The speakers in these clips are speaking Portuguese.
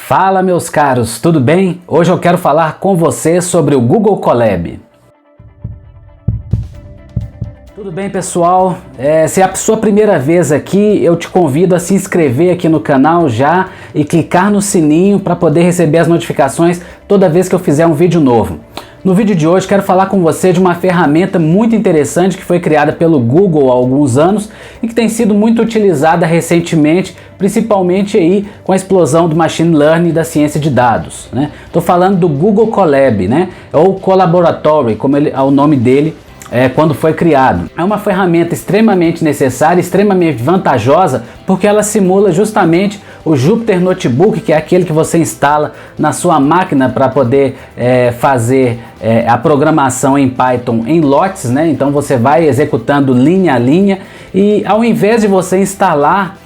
Fala, meus caros, tudo bem? Hoje eu quero falar com você sobre o Google Colab. Tudo bem, pessoal? Se é a sua primeira vez aqui, eu te convido a se inscrever aqui no canal já e clicar no sininho para poder receber as notificações toda vez que eu fizer um vídeo novo. No vídeo de hoje quero falar com você de uma ferramenta muito interessante que foi criada pelo Google há alguns anos e que tem sido muito utilizada recentemente, principalmente aí com a explosão do Machine Learning e da ciência de dados, né? Estou falando do Google Colab, né? Ou Colaboratory, como é o nome dele. Quando foi criado. É uma ferramenta extremamente necessária, extremamente vantajosa, porque ela simula justamente o Jupyter Notebook, que é aquele que você instala na sua máquina para poder fazer a programação em Python em lotes, né? Então você vai executando linha a linha e ao invés de você instalar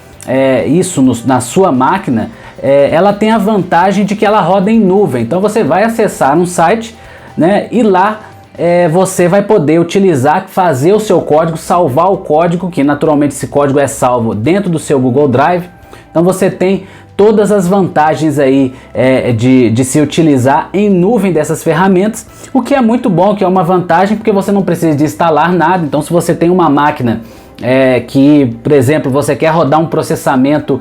isso na sua máquina, ela tem a vantagem de que ela roda em nuvem. Então você vai acessar um site, né? E lá você vai poder utilizar, fazer o seu código, salvar o código, que naturalmente esse código é salvo dentro do seu Google Drive. Então você tem todas as vantagens aí de se utilizar em nuvem dessas ferramentas, o que é muito bom, que é uma vantagem porque você não precisa de instalar nada. Então se você tem uma máquina que, por exemplo, você quer rodar um processamento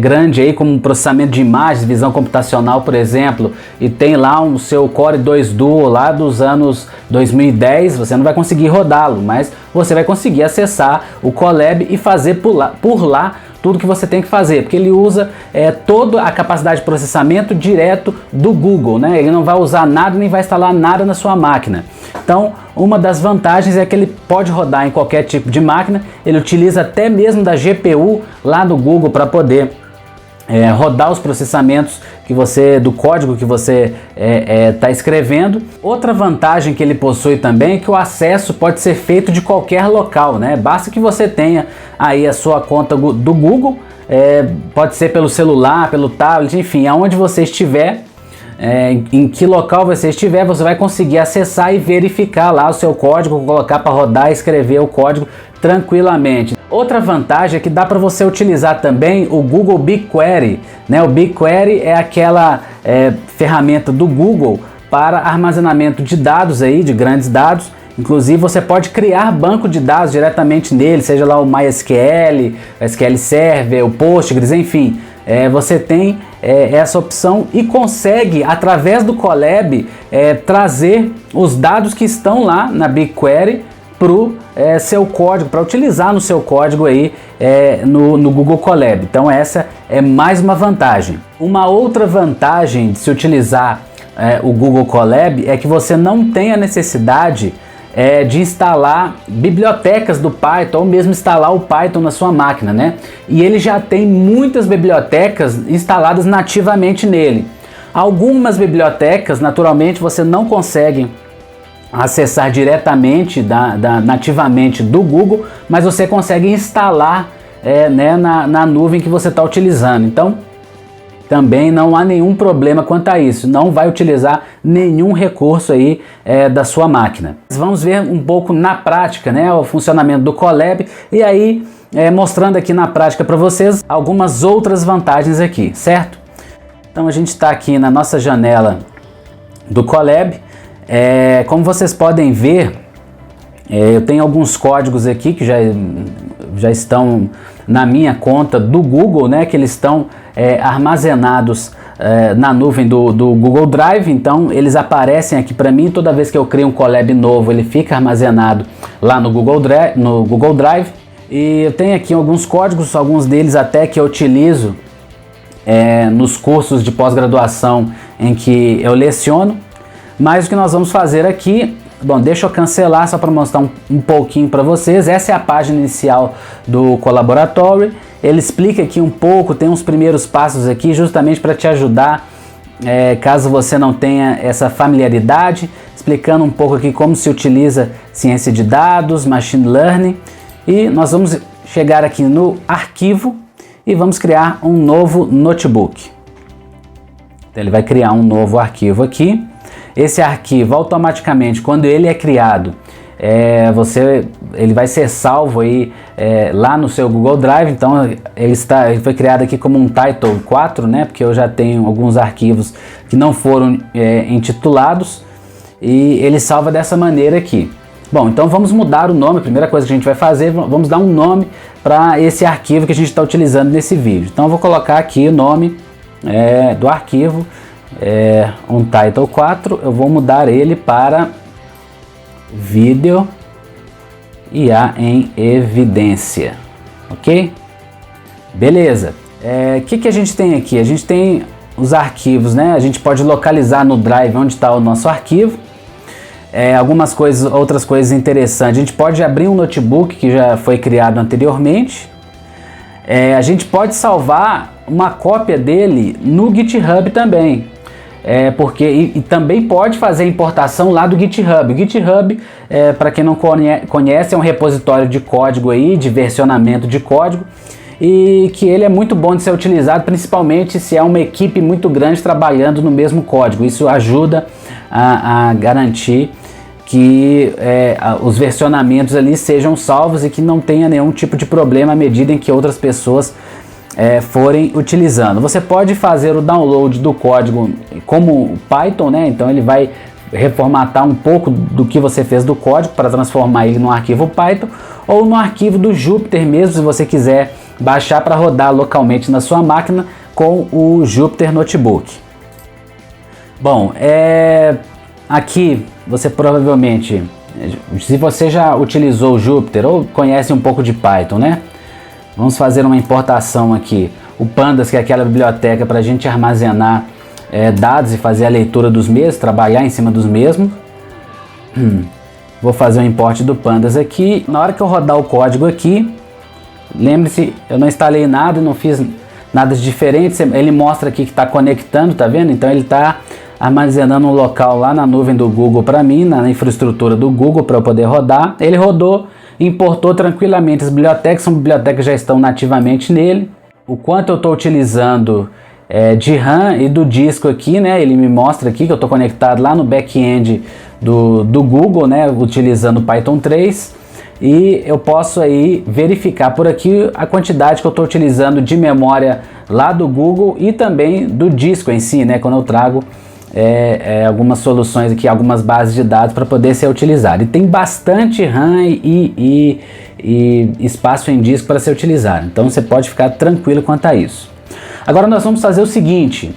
grande aí, como um processamento de imagens, visão computacional, por exemplo, e tem lá o seu Core 2 Duo lá dos anos 2010, você não vai conseguir rodá-lo, mas você vai conseguir acessar o Colab e fazer por lá tudo que você tem que fazer, porque ele usa toda a capacidade de processamento direto do Google, né? Ele não vai usar nada, nem vai instalar nada na sua máquina. Então, uma das vantagens é que ele pode rodar em qualquer tipo de máquina, ele utiliza até mesmo da GPU lá do Google para poder rodar os processamentos do código que você está escrevendo. Outra vantagem que ele possui também é que o acesso pode ser feito de qualquer local, né? Basta que você tenha aí a sua conta do Google, pode ser pelo celular, pelo tablet, enfim, aonde você estiver, em que local você estiver, você vai conseguir acessar e verificar lá o seu código, colocar para rodar e escrever o código tranquilamente. Outra vantagem é que dá para você utilizar também o Google BigQuery, né? O BigQuery é aquela ferramenta do Google para armazenamento de dados aí, de grandes dados. Inclusive você pode criar banco de dados diretamente nele, seja lá o MySQL, o SQL Server, o Postgres, enfim. Você tem essa opção e consegue, através do Colab, trazer os dados que estão lá na BigQuery para o seu código, para utilizar no seu código aí no Google Colab. Então essa é mais uma vantagem. Uma outra vantagem de se utilizar o Google Colab é que você não tem a necessidade de instalar bibliotecas do Python ou mesmo instalar o Python na sua máquina, né? E ele já tem muitas bibliotecas instaladas nativamente nele. Algumas bibliotecas, naturalmente, você não consegue acessar diretamente nativamente do Google, mas você consegue instalar na nuvem que você está utilizando. Então também não há nenhum problema quanto a isso, não vai utilizar nenhum recurso aí da sua máquina. Vamos ver um pouco na prática, né, o funcionamento do Colab e aí mostrando aqui na prática para vocês algumas outras vantagens aqui, certo? Então a gente está aqui na nossa janela do Colab. Como vocês podem ver, eu tenho alguns códigos aqui que já estão na minha conta do Google, né, que eles estão armazenados na nuvem do Google Drive. Então eles aparecem aqui para mim toda vez que eu crio um Colab novo, ele fica armazenado lá no Google Drive. E eu tenho aqui alguns códigos, alguns deles até que eu utilizo nos cursos de pós-graduação em que eu leciono. Mas o que nós vamos fazer aqui, bom, deixa eu cancelar só para mostrar um pouquinho para vocês. Essa é a página inicial do Colaboratory. Ele explica aqui um pouco, tem uns primeiros passos aqui justamente para te ajudar, caso você não tenha essa familiaridade, explicando um pouco aqui como se utiliza ciência de dados, machine learning. E nós vamos chegar aqui no arquivo e vamos criar um novo notebook. Então, ele vai criar um novo arquivo aqui. Esse arquivo automaticamente, quando ele é criado, ele vai ser salvo aí lá no seu Google Drive. Então ele foi criado aqui como um Title 4, né? Porque eu já tenho alguns arquivos que não foram intitulados, e ele salva dessa maneira aqui. Bom, então vamos mudar o nome. A primeira coisa que a gente vai fazer, vamos dar um nome para esse arquivo que a gente está utilizando nesse vídeo. Então eu vou colocar aqui o nome do arquivo, um Title 4. Eu vou mudar ele para Vídeo IA em Evidência, ok? Beleza. Que a gente tem aqui? A gente tem os arquivos, né? A gente pode localizar no Drive onde está o nosso arquivo. Outras coisas interessantes. A gente pode abrir um notebook que já foi criado anteriormente. A gente pode salvar uma cópia dele no GitHub também. E também pode fazer a importação lá do GitHub. O GitHub, para quem não conhece, é um repositório de código aí, de versionamento de código, e que ele é muito bom de ser utilizado, principalmente se é uma equipe muito grande trabalhando no mesmo código. Isso ajuda a garantir que os versionamentos ali sejam salvos e que não tenha nenhum tipo de problema à medida em que outras pessoas forem utilizando. Você pode fazer o download do código como Python, né? Então ele vai reformatar um pouco do que você fez do código para transformar ele num arquivo Python, ou no arquivo do Jupyter mesmo, se você quiser baixar para rodar localmente na sua máquina com o Jupyter Notebook. Bom, aqui você provavelmente, se você já utilizou o Jupyter ou conhece um pouco de Python, né? Vamos fazer uma importação aqui. O Pandas, que é aquela biblioteca para a gente armazenar dados e fazer a leitura dos mesmos, trabalhar em cima dos mesmos. Vou fazer um import do Pandas aqui. Na hora que eu rodar o código aqui, lembre-se, eu não instalei nada, não fiz nada de diferente. Ele mostra aqui que está conectando, tá vendo? Então ele está armazenando um local lá na nuvem do Google para mim, na infraestrutura do Google, para eu poder rodar. Ele rodou, importou tranquilamente as bibliotecas, são bibliotecas que já estão nativamente nele. O quanto eu estou utilizando de RAM e do disco aqui, né? Ele me mostra aqui que eu estou conectado lá no back-end do Google, né? Utilizando Python 3, e eu posso aí verificar por aqui a quantidade que eu estou utilizando de memória lá do Google e também do disco em si, né? Quando eu trago algumas soluções aqui, algumas bases de dados para poder ser utilizado. E tem bastante RAM e espaço em disco para ser utilizado. Então você pode ficar tranquilo quanto a isso. Agora nós vamos fazer o seguinte,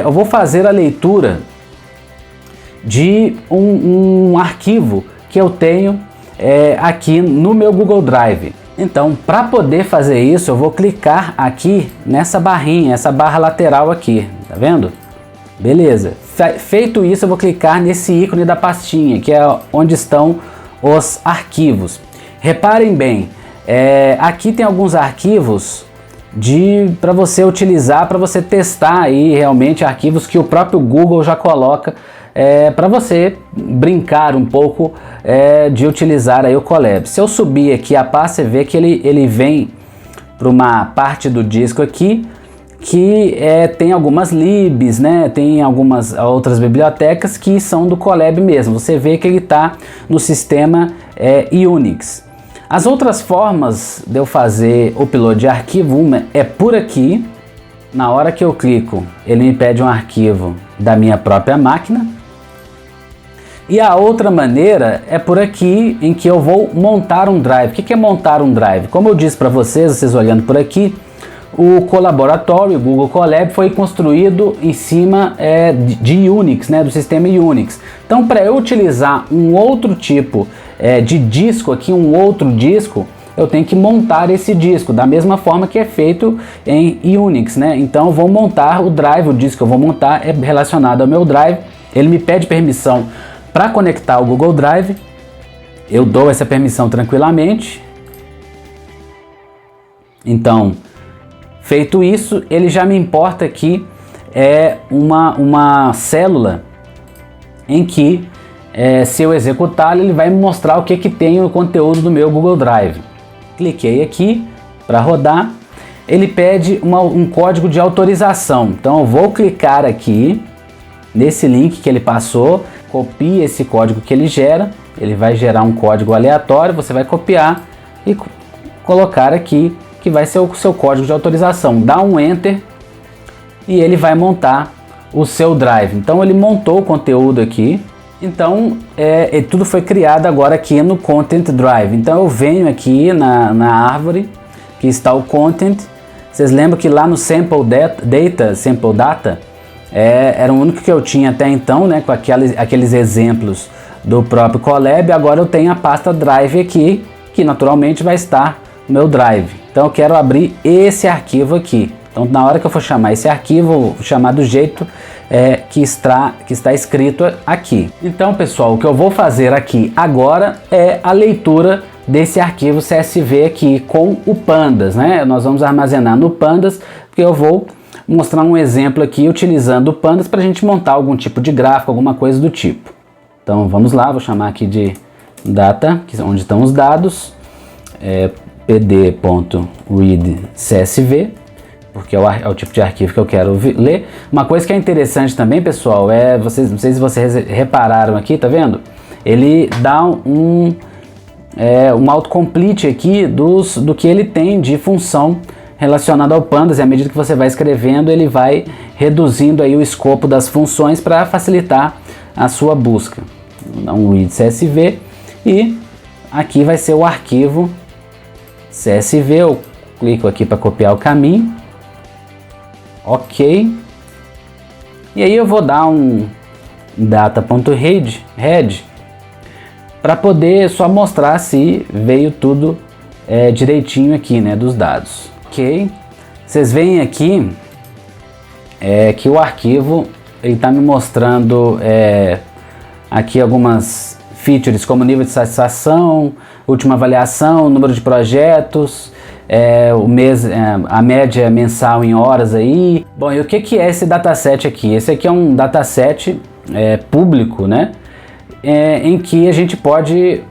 eu vou fazer a leitura de um arquivo que eu tenho aqui no meu Google Drive. Então, para poder fazer isso, eu vou clicar aqui nessa barrinha, essa barra lateral aqui, tá vendo? Beleza. Feito isso, eu vou clicar nesse ícone da pastinha, que é onde estão os arquivos. Reparem bem, aqui tem alguns arquivos para você utilizar, para você testar aí realmente arquivos que o próprio Google já coloca para você brincar um pouco de utilizar aí o Colab. Se eu subir aqui a pasta, você vê que ele vem para uma parte do disco aqui que tem algumas libs, né? Tem algumas outras bibliotecas que são do Colab mesmo. Você vê que ele está no sistema Unix. As outras formas de eu fazer upload de arquivo, uma é por aqui. Na hora que eu clico, ele me pede um arquivo da minha própria máquina. E a outra maneira é por aqui, em que eu vou montar um drive. O que é montar um drive? Como eu disse para vocês olhando por aqui, o Colaboratório, o Google Colab, foi construído em cima de Unix, né, do sistema Unix. Então, para eu utilizar um outro tipo de disco aqui, um outro disco, eu tenho que montar esse disco, da mesma forma que é feito em Unix, né? Então, eu vou montar o drive, o disco que eu vou montar é relacionado ao meu drive. Ele me pede permissão para conectar o Google Drive. Eu dou essa permissão tranquilamente. Então, feito isso, ele já me importa aqui uma célula em que, se eu executar, ele vai me mostrar o que tem no conteúdo do meu Google Drive. Cliquei aqui para rodar. Ele pede um código de autorização. Então eu vou clicar aqui nesse link que ele passou, copio esse código que ele gera ele vai gerar um código aleatório, você vai copiar e colocar aqui, que vai ser o seu código de autorização. Dá um Enter e ele vai montar o seu Drive. Então ele montou o conteúdo aqui. Então tudo foi criado agora aqui no Content Drive. Então eu venho aqui na árvore que está o Content. Vocês lembram que lá no Sample Data, era o único que eu tinha até então, né, com aqueles exemplos do próprio Colab. Agora eu tenho a pasta Drive aqui, que naturalmente vai estar no meu Drive. Então eu quero abrir esse arquivo aqui. Então na hora que eu for chamar esse arquivo, eu vou chamar do jeito que está escrito aqui. Então pessoal, o que eu vou fazer aqui agora é a leitura desse arquivo CSV aqui com o Pandas, né? Nós vamos armazenar no Pandas, porque eu vou mostrar um exemplo aqui utilizando o Pandas para a gente montar algum tipo de gráfico, alguma coisa do tipo. Então vamos lá, vou chamar aqui de data, onde estão os dados, pd.readcsv, porque é o tipo de arquivo que eu quero ler. Uma coisa que é interessante também, pessoal, não sei se vocês repararam aqui, tá vendo? Ele dá um autocomplete aqui do que ele tem de função relacionada ao Pandas, e à medida que você vai escrevendo, ele vai reduzindo aí o escopo das funções para facilitar a sua busca. Vou dar um read CSV e aqui vai ser o arquivo CSV. Eu clico aqui para copiar o caminho. Ok. E aí eu vou dar um data.head para poder só mostrar se veio tudo direitinho aqui, né, dos dados. Ok. Vocês veem aqui que o arquivo ele está me mostrando aqui algumas features como nível de satisfação, última avaliação, número de projetos, o mês, a média mensal em horas aí. Bom, e o que é esse dataset aqui? Esse aqui é um dataset público, né? Em que a gente pode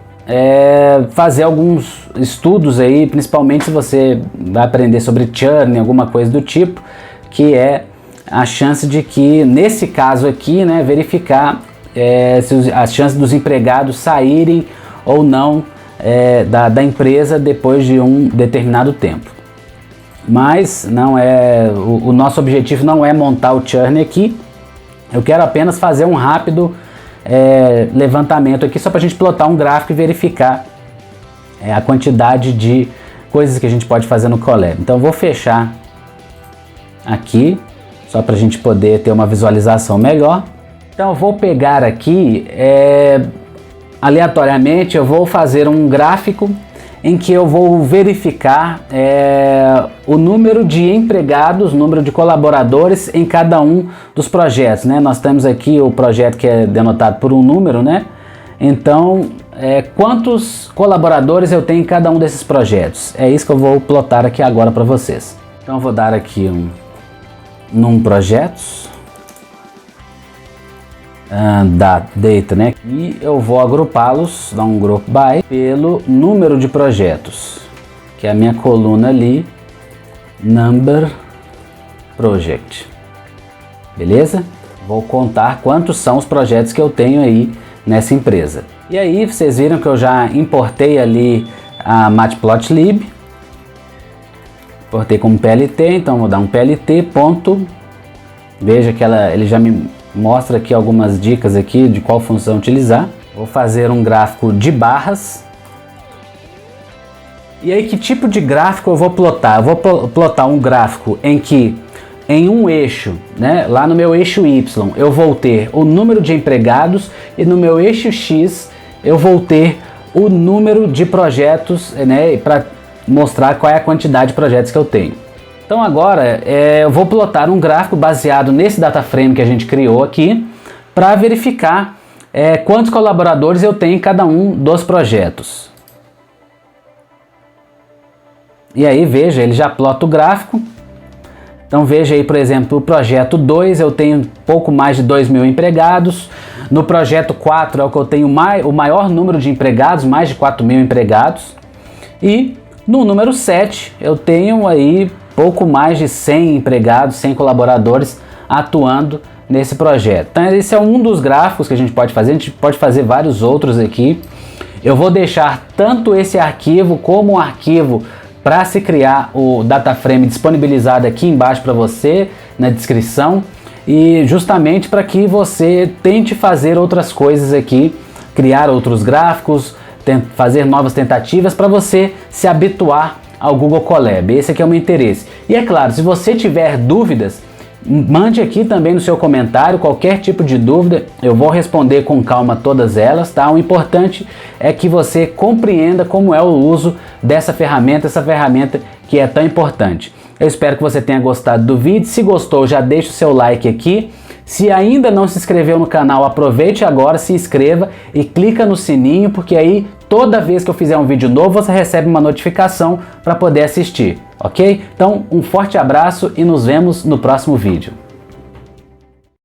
fazer alguns estudos aí, principalmente se você vai aprender sobre churn, alguma coisa do tipo, que é a chance de que, nesse caso aqui, né, verificar as chances dos empregados saírem ou não da empresa depois de um determinado tempo. Mas não o nosso objetivo não é montar o churn aqui. Eu quero apenas fazer um rápido levantamento aqui só para a gente plotar um gráfico e verificar a quantidade de coisas que a gente pode fazer no Colab. Então eu vou fechar aqui só para a gente poder ter uma visualização melhor. Então eu vou pegar aqui aleatoriamente, eu vou fazer um gráfico em que eu vou verificar o número de empregados, número de colaboradores em cada um dos projetos, né? Nós temos aqui o projeto que é denotado por um número, né? Então, quantos colaboradores eu tenho em cada um desses projetos? É isso que eu vou plotar aqui agora para vocês. Então eu vou dar aqui num projetos, data, né? E eu vou agrupá-los, dar um group by pelo número de projetos, que é a minha coluna ali, number project. Beleza? Vou contar quantos são os projetos que eu tenho aí nessa empresa. E aí vocês viram que eu já importei ali a matplotlib, importei como PLT, então vou dar um PLT ponto. Veja que ele já me mostra aqui algumas dicas aqui de qual função utilizar. Vou fazer um gráfico de barras. E aí que tipo de gráfico eu vou plotar? Eu vou plotar um gráfico em que em um eixo, né, lá no meu eixo Y, eu vou ter o número de empregados e no meu eixo X eu vou ter o número de projetos, né, para mostrar qual é a quantidade de projetos que eu tenho. Então agora eu vou plotar um gráfico baseado nesse data frame que a gente criou aqui para verificar quantos colaboradores eu tenho em cada um dos projetos. E aí veja, ele já plota o gráfico. Então veja aí, por exemplo, o projeto 2 eu tenho pouco mais de 2.000 empregados. No projeto 4 é o que eu tenho o maior número de empregados, mais de 4.000 empregados. E no número 7 eu tenho aí pouco mais de 100 empregados, 100 colaboradores atuando nesse projeto. Então esse é um dos gráficos que a gente pode fazer, a gente pode fazer vários outros aqui. Eu vou deixar tanto esse arquivo como o arquivo para se criar o DataFrame disponibilizado aqui embaixo para você, na descrição, e justamente para que você tente fazer outras coisas aqui, criar outros gráficos, fazer novas tentativas para você se habituar ao Google Colab. Esse aqui é o meu interesse. E é claro, se você tiver dúvidas, mande aqui também no seu comentário qualquer tipo de dúvida, eu vou responder com calma todas elas, tá? O importante é que você compreenda como é o uso dessa ferramenta, essa ferramenta que é tão importante. Eu espero que você tenha gostado do vídeo. Se gostou, já deixa o seu like aqui. Se ainda não se inscreveu no canal, aproveite agora, se inscreva e clica no sininho, porque aí toda vez que eu fizer um vídeo novo, você recebe uma notificação para poder assistir, ok? Então, um forte abraço e nos vemos no próximo vídeo.